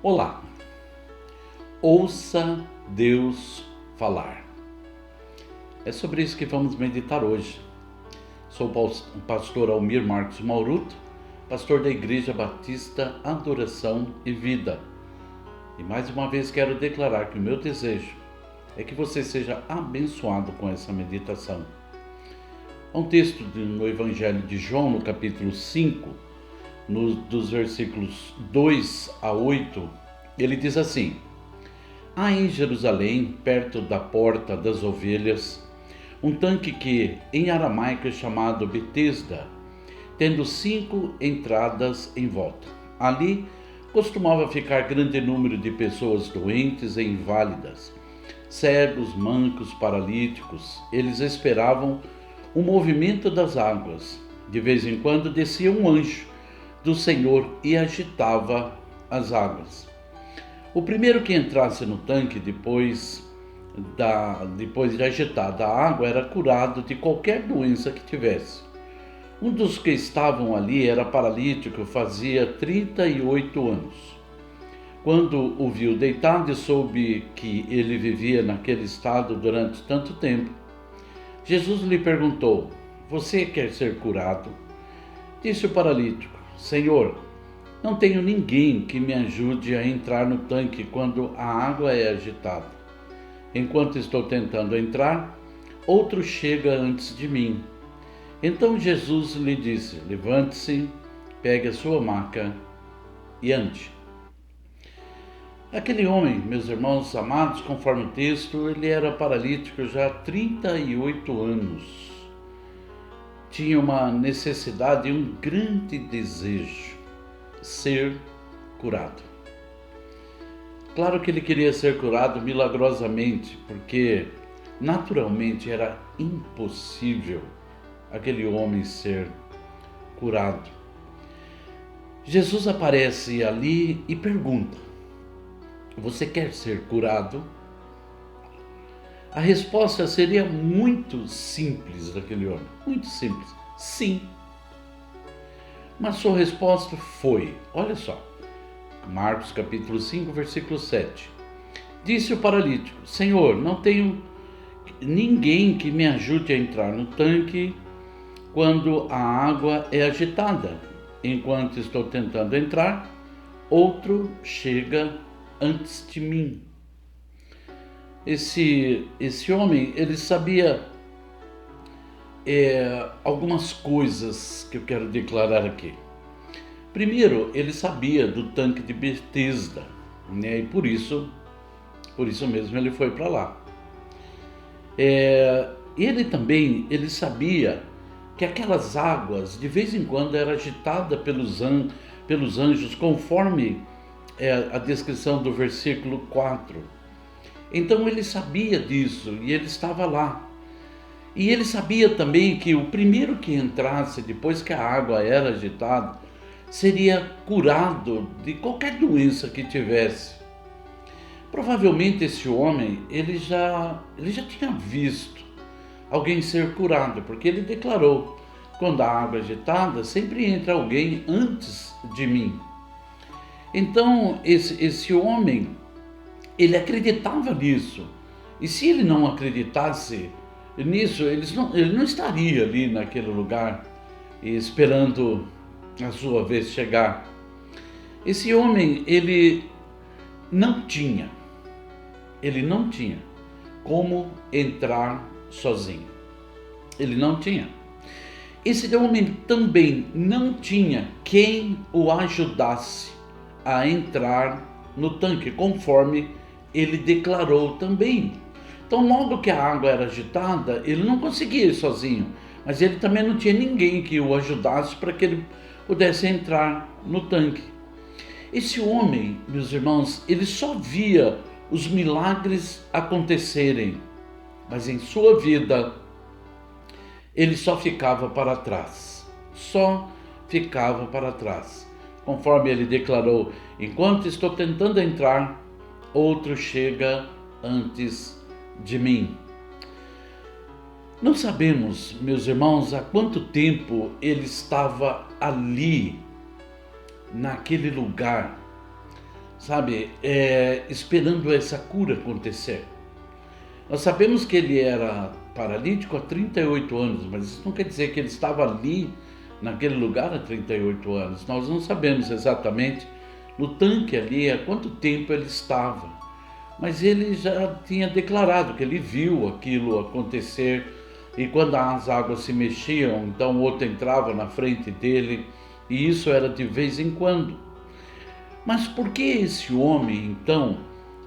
Olá, ouça Deus falar. É sobre isso que vamos meditar hoje. Sou o pastor Almir Marcos Mauruto, pastor da Igreja Batista Adoração e Vida. E mais uma vez quero declarar que o meu desejo é que você seja abençoado com essa meditação. Há um texto no Evangelho de João, no capítulo 5, dos versículos 2 a 8, ele diz assim: há em Jerusalém, perto da porta das ovelhas, um tanque que em aramaico é chamado Betesda, tendo 5 entradas em volta. Ali costumava ficar grande número de pessoas doentes e inválidas, cegos, mancos, paralíticos. Eles esperavam o movimento das águas. De vez em quando descia um anjo do Senhor e agitava as águas. O primeiro que entrasse no tanque depois de agitada a água era curado de qualquer doença que tivesse. Um dos que estavam ali era paralítico, fazia 38 anos. Quando o viu deitado e soube que ele vivia naquele estado durante tanto tempo, Jesus lhe perguntou: você quer ser curado? Disse o paralítico: Senhor, não tenho ninguém que me ajude a entrar no tanque quando a água é agitada. Enquanto estou tentando entrar, outro chega antes de mim. Então Jesus lhe disse: levante-se, pegue a sua maca e ande. Aquele homem, meus irmãos amados, conforme o texto, ele era paralítico já há 38 anos. Tinha uma necessidade e um grande desejo: ser curado. Claro que ele queria ser curado milagrosamente, porque naturalmente era impossível aquele homem ser curado. Jesus aparece ali e pergunta: você quer ser curado? A resposta seria muito simples daquele homem, muito simples: sim. Mas sua resposta foi, olha só, Marcos capítulo 5, versículo 7. Disse o paralítico: Senhor, não tenho ninguém que me ajude a entrar no tanque quando a água é agitada. Enquanto estou tentando entrar, outro chega antes de mim. Esse homem, ele sabia algumas coisas que eu quero declarar aqui. Primeiro, ele sabia do tanque de Betesda, né? E por isso mesmo ele foi para lá. Ele sabia que aquelas águas, de vez em quando, eram agitadas pelos anjos, conforme a descrição do versículo 4. Então ele sabia disso e ele estava lá. E ele sabia também que o primeiro que entrasse, depois que a água era agitada, seria curado de qualquer doença que tivesse. Provavelmente esse homem, ele já tinha visto alguém ser curado, porque ele declarou: quando a água é agitada, sempre entra alguém antes de mim. Então esse homem, ele acreditava nisso. E se ele não acreditasse nisso, ele não estaria ali naquele lugar esperando a sua vez chegar. Esse homem, ele não tinha como entrar sozinho. Ele não tinha. Esse homem também não tinha quem o ajudasse a entrar no tanque, conforme ele declarou também. Então, logo que a água era agitada, ele não conseguia ir sozinho, mas ele também não tinha ninguém que o ajudasse para que ele pudesse entrar no tanque. Esse homem, meus irmãos, ele só via os milagres acontecerem, mas em sua vida ele só ficava para trás. Conforme ele declarou: enquanto estou tentando entrar, outro chega antes de mim. Não sabemos, meus irmãos, há quanto tempo ele estava ali, naquele lugar, sabe, esperando essa cura acontecer. Nós sabemos que ele era paralítico há 38 anos, mas isso não quer dizer que ele estava ali, naquele lugar, há 38 anos. Nós não sabemos exatamente no tanque ali há quanto tempo ele estava, mas ele já tinha declarado que ele viu aquilo acontecer, e quando as águas se mexiam, então o outro entrava na frente dele, e isso era de vez em quando. Mas por que esse homem, então,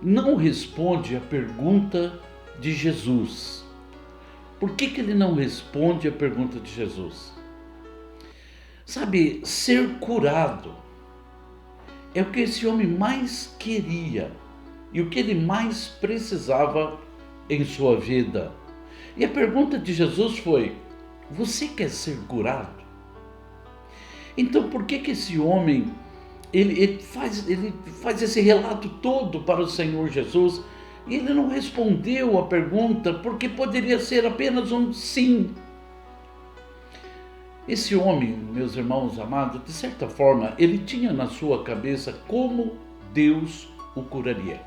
não responde à pergunta de Jesus? Por que ele não responde à pergunta de Jesus? Sabe, ser curado é o que esse homem mais queria e o que ele mais precisava em sua vida. E a pergunta de Jesus foi: você quer ser curado? Então por que esse homem ele faz esse relato todo para o Senhor Jesus e ele não respondeu a pergunta, porque poderia ser apenas um sim? Esse homem, meus irmãos amados, de certa forma, ele tinha na sua cabeça como Deus o curaria,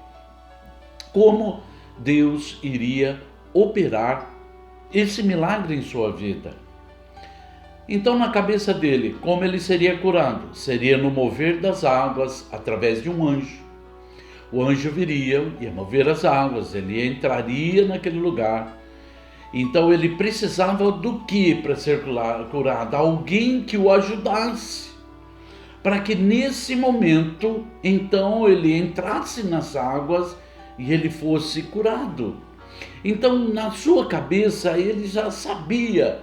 como Deus iria operar esse milagre em sua vida. Então, na cabeça dele, como ele seria curado? Seria no mover das águas, através de um anjo. O anjo viria, ia mover as águas, ele entraria naquele lugar. Então ele precisava do que para ser curado? Alguém que o ajudasse, para que nesse momento, então ele entrasse nas águas e ele fosse curado. Então na sua cabeça ele já sabia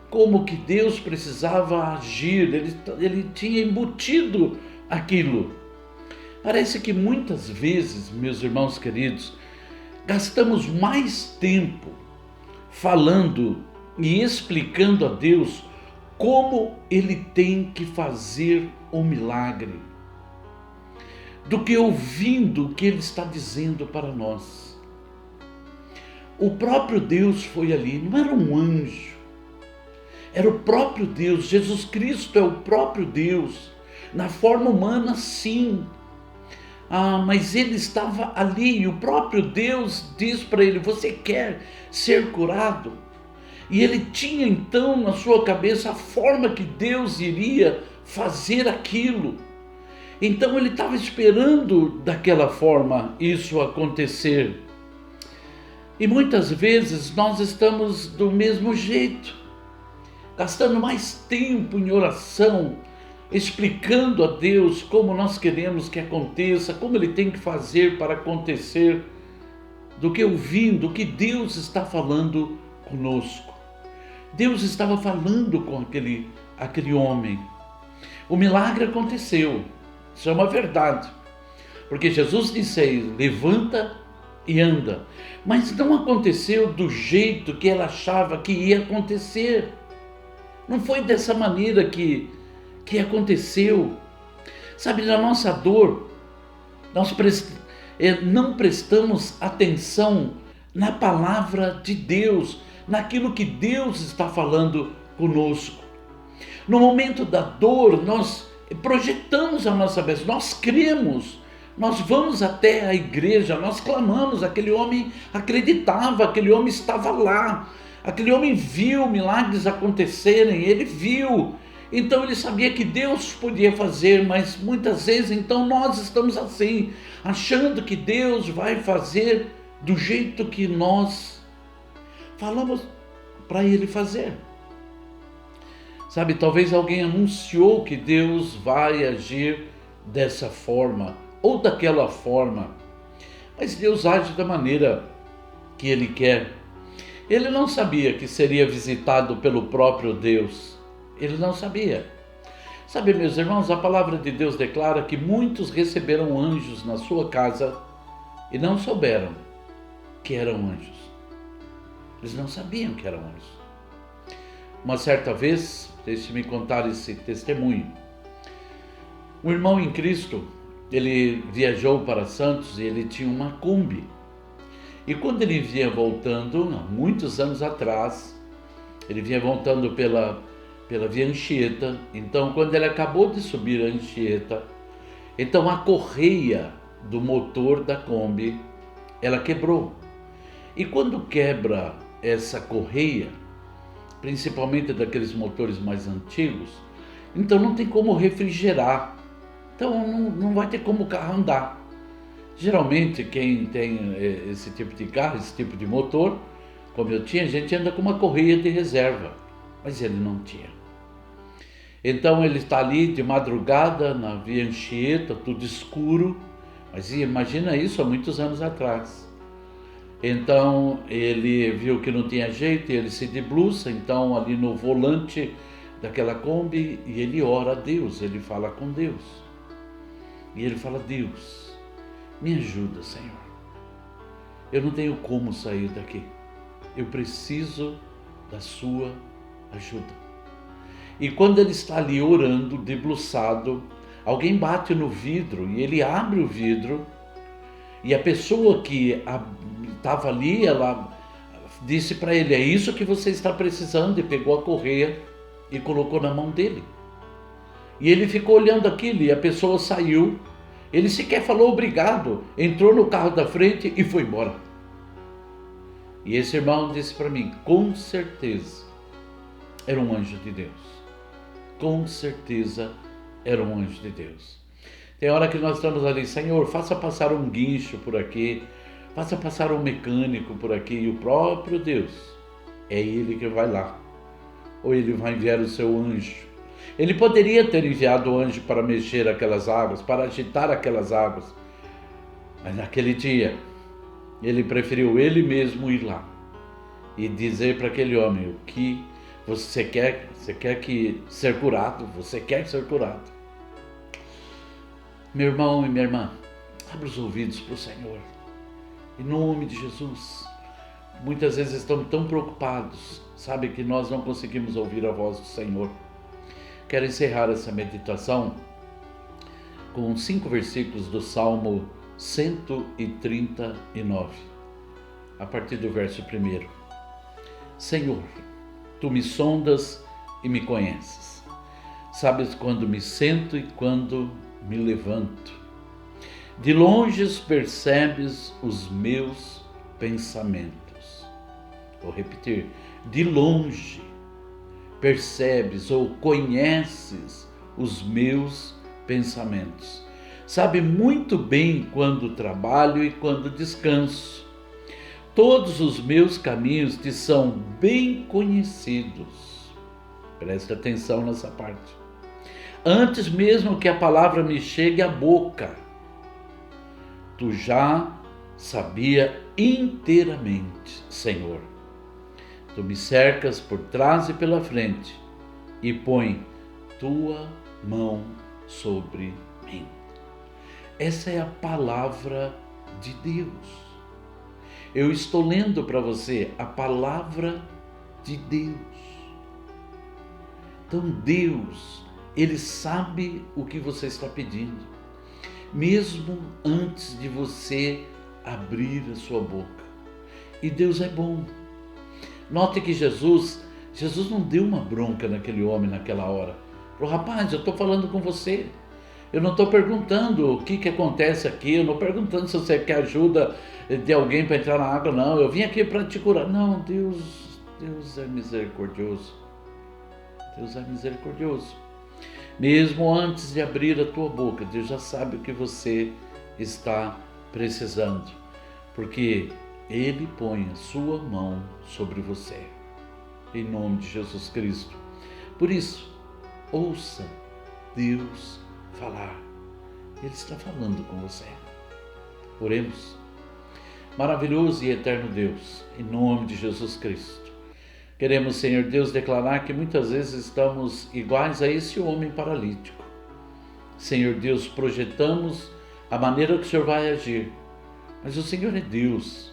como que Deus precisava agir, ele tinha embutido aquilo. Parece que muitas vezes, meus irmãos queridos, gastamos mais tempo falando e explicando a Deus como Ele tem que fazer o milagre, do que ouvindo o que Ele está dizendo para nós. O próprio Deus foi ali, não era um anjo, era o próprio Deus. Jesus Cristo é o próprio Deus, na forma humana sim, mas ele estava ali, e o próprio Deus diz para ele: você quer ser curado? E ele tinha então na sua cabeça a forma que Deus iria fazer aquilo. Então ele estava esperando daquela forma isso acontecer. E muitas vezes nós estamos do mesmo jeito, gastando mais tempo em oração, explicando a Deus como nós queremos que aconteça, como Ele tem que fazer para acontecer, do que ouvindo o que Deus está falando conosco. Deus estava falando com aquele homem. O milagre aconteceu, isso é uma verdade, porque Jesus disse a ele: levanta e anda. Mas não aconteceu do jeito que ela achava que ia acontecer. Não foi dessa maneira que aconteceu. Sabe, na nossa dor, nós não prestamos atenção na palavra de Deus, naquilo que Deus está falando conosco. No momento da dor, nós projetamos a nossa bênção, nós cremos, nós vamos até a igreja, nós clamamos. Aquele homem acreditava, aquele homem estava lá, aquele homem viu milagres acontecerem, ele viu. Então ele sabia que Deus podia fazer, mas muitas vezes então nós estamos assim, achando que Deus vai fazer do jeito que nós falamos para Ele fazer. Sabe, talvez alguém anunciou que Deus vai agir dessa forma ou daquela forma, mas Deus age da maneira que Ele quer. Ele não sabia que seria visitado pelo próprio Deus. Ele não sabia. Sabe, meus irmãos, a palavra de Deus declara que muitos receberam anjos na sua casa e não souberam que eram anjos. Eles não sabiam que eram anjos. Uma certa vez, deixe-me contar esse testemunho. Um irmão em Cristo, ele viajou para Santos e ele tinha uma Kombi. E quando ele vinha voltando, muitos anos atrás, ele vinha voltando pela Via Anchieta. Então, quando ele acabou de subir a Anchieta, então a correia do motor da Kombi, ela quebrou. E quando quebra essa correia, principalmente daqueles motores mais antigos, então não tem como refrigerar. Então não vai ter como o carro andar. Geralmente quem tem esse tipo de carro, esse tipo de motor, como eu tinha, a gente anda com uma correia de reserva, mas ele não tinha. Então ele está ali de madrugada na Via Anchieta, tudo escuro, mas imagina isso há muitos anos atrás. Então ele viu que não tinha jeito, ele se debruça então ali no volante daquela Kombi e ele ora a Deus, ele fala com Deus. E ele fala: Deus, me ajuda, Senhor. Eu não tenho como sair daqui. Eu preciso da sua ajuda. E quando ele está ali orando, debruçado, alguém bate no vidro e ele abre o vidro e a pessoa que estava ali, ela disse para ele: é isso que você está precisando, e pegou a correia e colocou na mão dele. E ele ficou olhando aquilo e a pessoa saiu. Ele sequer falou obrigado, entrou no carro da frente e foi embora. E esse irmão disse para mim: com certeza era um anjo de Deus. Com certeza era um anjo de Deus. Tem hora que nós estamos ali: Senhor, faça passar um guincho por aqui, faça passar um mecânico por aqui, e o próprio Deus, é Ele que vai lá. Ou Ele vai enviar o seu anjo. Ele poderia ter enviado o anjo para mexer aquelas águas, para agitar aquelas águas, mas naquele dia ele preferiu ele mesmo ir lá e dizer para aquele homem: o que você quer? Você quer ser curado? Você quer ser curado? Meu irmão e minha irmã, abra os ouvidos para o Senhor, em nome de Jesus. Muitas vezes estamos tão preocupados, sabe, que nós não conseguimos ouvir a voz do Senhor. Quero encerrar essa meditação com 5 versículos do Salmo 139, a partir do verso 1. Senhor, Tu me sondas e me conheces. Sabes quando me sento e quando me levanto. De longe percebes os meus pensamentos. Vou repetir: de longe percebes ou conheces os meus pensamentos. Sabe muito bem quando trabalho e quando descanso. Todos os meus caminhos te são bem conhecidos. Presta atenção nessa parte. Antes mesmo que a palavra me chegue à boca, tu já sabia inteiramente, Senhor. Tu me cercas por trás e pela frente e põe tua mão sobre mim. Essa é a palavra de Deus. Eu estou lendo para você a palavra de Deus. Então Deus, Ele sabe o que você está pedindo, mesmo antes de você abrir a sua boca. E Deus é bom. Note que Jesus não deu uma bronca naquele homem naquela hora. Falou: rapaz, eu estou falando com você. Eu não estou perguntando o que acontece aqui. Eu não estou perguntando se você quer ajuda de alguém para entrar na água. Não, eu vim aqui para te curar. Não, Deus é misericordioso. Deus é misericordioso. Mesmo antes de abrir a tua boca, Deus já sabe o que você está precisando. Porque Ele põe a sua mão sobre você, em nome de Jesus Cristo. Por isso, ouça Deus falar. Ele está falando com você. Oremos. Maravilhoso e eterno Deus, em nome de Jesus Cristo, queremos, Senhor Deus, declarar que muitas vezes estamos iguais a esse homem paralítico. Senhor Deus, projetamos a maneira que o Senhor vai agir, mas o Senhor é Deus,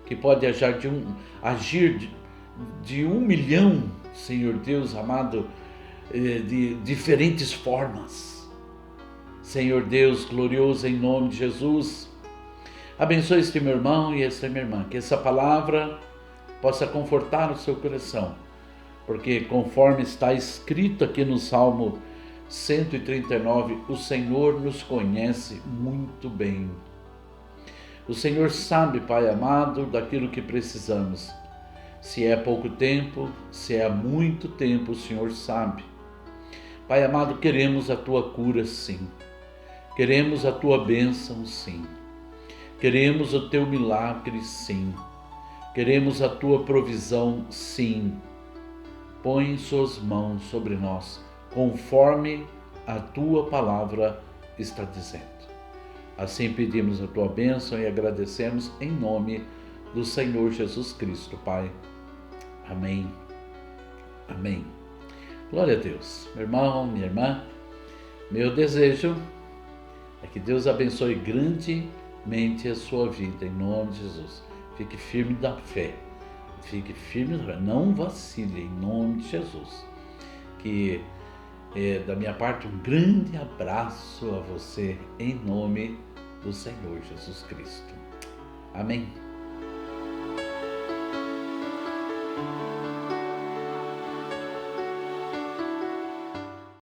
que pode agir de 1 milhão, Senhor Deus amado, de diferentes formas. Senhor Deus glorioso, em nome de Jesus, abençoe este meu irmão e esta minha irmã, que essa palavra possa confortar o seu coração, porque conforme está escrito aqui no Salmo 139, o Senhor nos conhece muito bem. O Senhor sabe, Pai amado, daquilo que precisamos. Se é pouco tempo, se é há muito tempo, o Senhor sabe. Pai amado, queremos a Tua cura, sim. Queremos a Tua bênção, sim. Queremos o Teu milagre, sim. Queremos a Tua provisão, sim. Põe Suas mãos sobre nós, conforme a Tua palavra está dizendo. Assim pedimos a Tua bênção e agradecemos em nome do Senhor Jesus Cristo, Pai. Amém. Amém. Glória a Deus. Meu irmão, minha irmã, meu desejo é que Deus abençoe grandemente a sua vida, em nome de Jesus. Fique firme da fé. Fique firme da fé. Não vacile, em nome de Jesus. Que da minha parte, um grande abraço a você, em nome do Senhor Jesus Cristo. Amém.